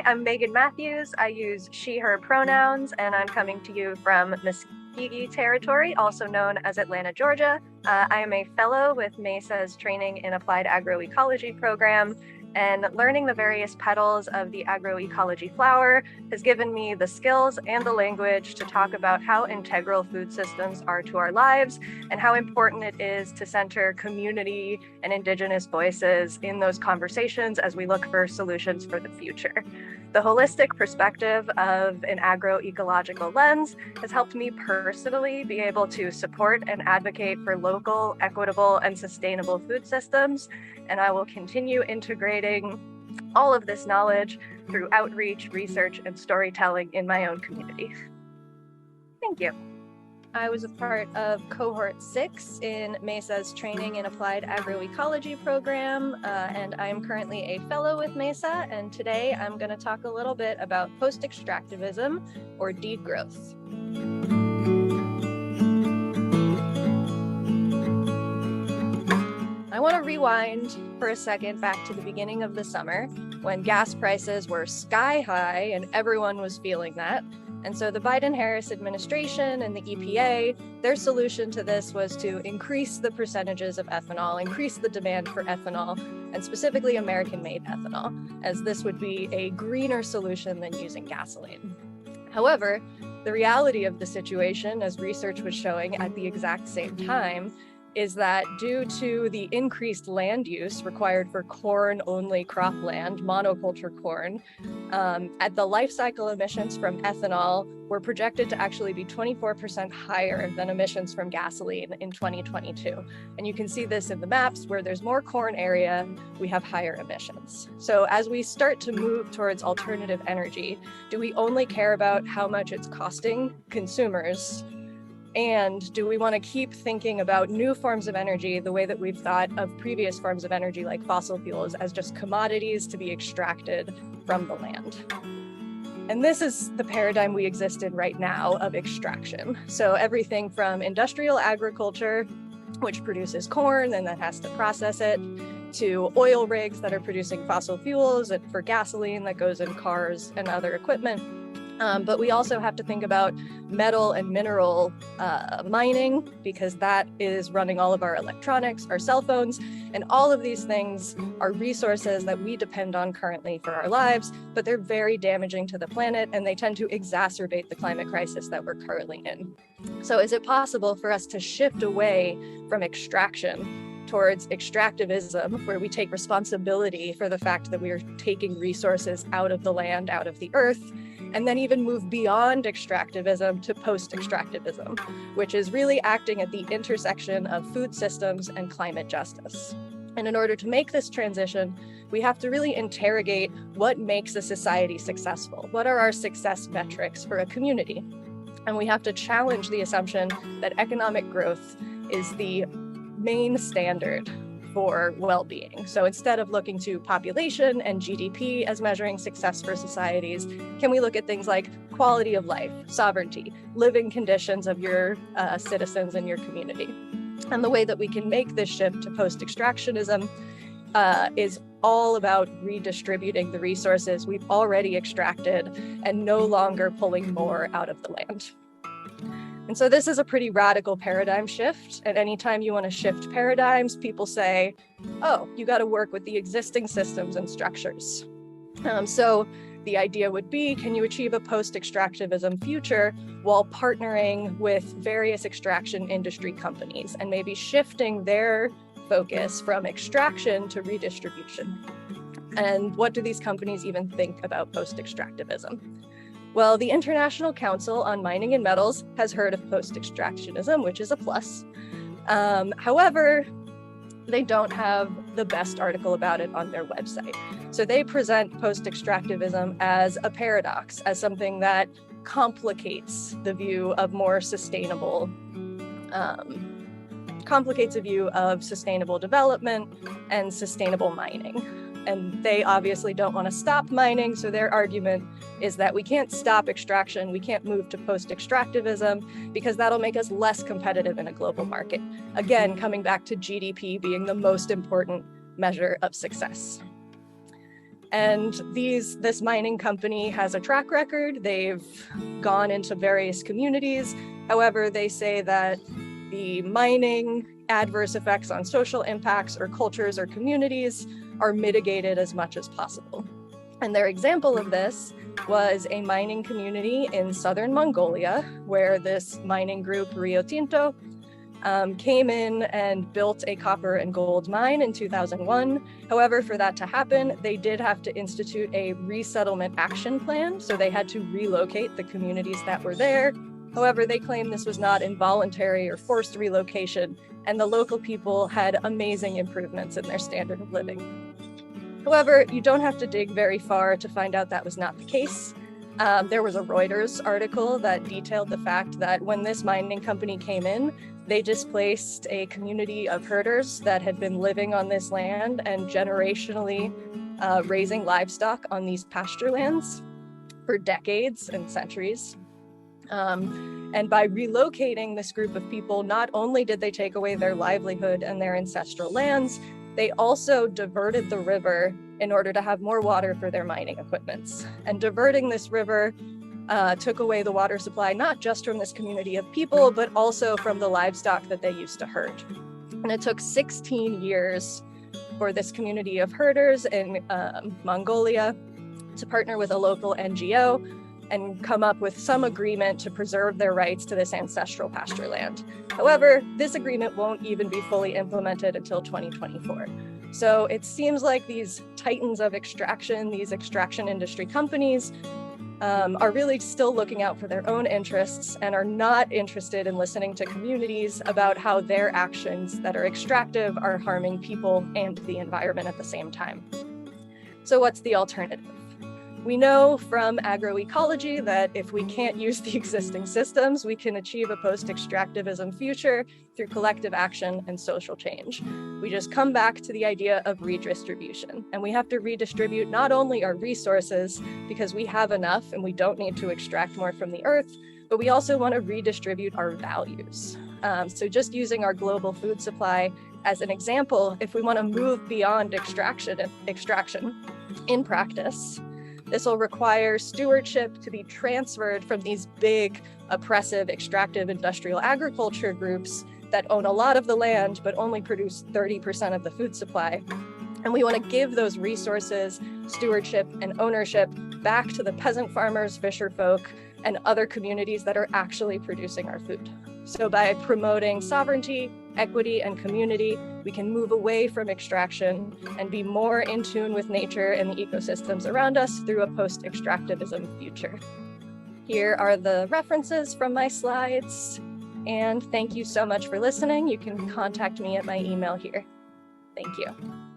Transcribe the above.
I'm Megan Matthews. I use she, her pronouns, and I'm coming to you from Muscogee territory, also known as Atlanta, Georgia. I am a fellow with MESA's Training in Applied Agroecology program, and learning the various petals of the agroecology flower has given me the skills and the language to talk about how integral food systems are to our lives and how important it is to center community and Indigenous voices in those conversations as we look for solutions for the future. The holistic perspective of an agroecological lens has helped me personally be able to support and advocate for local, equitable, and sustainable food systems, and I will continue integrating all of this knowledge through outreach, research, and storytelling in my own community. Thank you. I was a part of cohort 6 in MESA's Training in Applied Agroecology program, and I am currently a fellow with MESA, and today I'm going to talk a little bit about post-extractivism, or degrowth. I want to rewind for a second back to the beginning of the summer when gas prices were sky high and everyone was feeling that. And so the Biden-Harris administration and the EPA, their solution to this was to increase the percentages of ethanol, increase the demand for ethanol, and specifically American-made ethanol, as this would be a greener solution than using gasoline. However, the reality of the situation, as research was showing at the exact same time, is that due to the increased land use required for corn-only cropland, monoculture corn, at the life cycle emissions from ethanol were projected to actually be 24% higher than emissions from gasoline in 2022. And you can see this in the maps where there's more corn area, we have higher emissions. So as we start to move towards alternative energy, do we only care about how much it's costing consumers? And do we want to keep thinking about new forms of energy the way that we've thought of previous forms of energy like fossil fuels as just commodities to be extracted from the land? And this is the paradigm we exist in right now of extraction. So everything from industrial agriculture, which produces corn and then has to process it, to oil rigs that are producing fossil fuels and for gasoline that goes in cars and other equipment. But we also have to think about metal and mineral mining, because that is running all of our electronics, our cell phones, and all of these things are resources that we depend on currently for our lives, but they're very damaging to the planet and they tend to exacerbate the climate crisis that we're currently in. So is it possible for us to shift away from extraction towards extractivism, where we take responsibility for the fact that we are taking resources out of the land, out of the earth, and then even move beyond extractivism to post-extractivism, which is really acting at the intersection of food systems and climate justice. And in order to make this transition, we have to really interrogate what makes a society successful. What are our success metrics for a community? And we have to challenge the assumption that economic growth is the main standard for well-being. So instead of looking to population and GDP as measuring success for societies, can we look at things like quality of life, sovereignty, living conditions of your citizens in your community? And the way that we can make this shift to post-extractionism is all about redistributing the resources we've already extracted and no longer pulling more out of the land. And so this is a pretty radical paradigm shift. And anytime you want to shift paradigms, people say, oh, you got to work with the existing systems and structures. So the idea would be, can you achieve a post-extractivism future while partnering with various extraction industry companies and maybe shifting their focus from extraction to redistribution? And what do these companies even think about post-extractivism? Well, the International Council on Mining and Metals has heard of post-extractionism, which is a plus. However, they don't have the best article about it on their website. So they present post-extractivism as a paradox, as something that complicates the view of more sustainable, complicates a view of sustainable development and sustainable mining. And they obviously don't want to stop mining, so their argument is that we can't stop extraction, we can't move to post-extractivism, because that'll make us less competitive in a global market. Again, coming back to GDP being the most important measure of success. And this mining company has a track record. They've gone into various communities. However, they say that the mining adverse effects on social impacts or cultures or communities are mitigated as much as possible. And their example of this was a mining community in southern Mongolia, where this mining group, Rio Tinto, came in and built a copper and gold mine in 2001. However, for that to happen, they did have to institute a resettlement action plan. So they had to relocate the communities that were there. However, they claim this was not involuntary or forced relocation, and the local people had amazing improvements in their standard of living. However, you don't have to dig very far to find out that was not the case. There was a Reuters article that detailed the fact that when this mining company came in, they displaced a community of herders that had been living on this land and generationally raising livestock on these pasture lands for decades and centuries. And by relocating this group of people, not only did they take away their livelihood and their ancestral lands, they also diverted the river in order to have more water for their mining equipments. And diverting this river took away the water supply, not just from this community of people, but also from the livestock that they used to herd. And it took 16 years for this community of herders in Mongolia to partner with a local NGO and come up with some agreement to preserve their rights to this ancestral pasture land. However, this agreement won't even be fully implemented until 2024. So it seems like these titans of extraction, these extraction industry companies, are really still looking out for their own interests and are not interested in listening to communities about how their actions that are extractive are harming people and the environment at the same time. So what's the alternative? We know from agroecology that if we can't use the existing systems, we can achieve a post-extractivism future through collective action and social change. We just come back to the idea of redistribution, and we have to redistribute not only our resources because we have enough and we don't need to extract more from the earth, but we also want to redistribute our values. So just using our global food supply as an example, if we want to move beyond extraction in practice, this will require stewardship to be transferred from these big, oppressive, extractive industrial agriculture groups that own a lot of the land, but only produce 30% of the food supply. And we want to give those resources, stewardship, and ownership back to the peasant farmers, fisher folk, and other communities that are actually producing our food. So by promoting sovereignty, equity, and community, we can move away from extraction and be more in tune with nature and the ecosystems around us through a post-extractivism future. Here are the references from my slides, and thank you so much for listening. You can contact me at my email here. Thank you.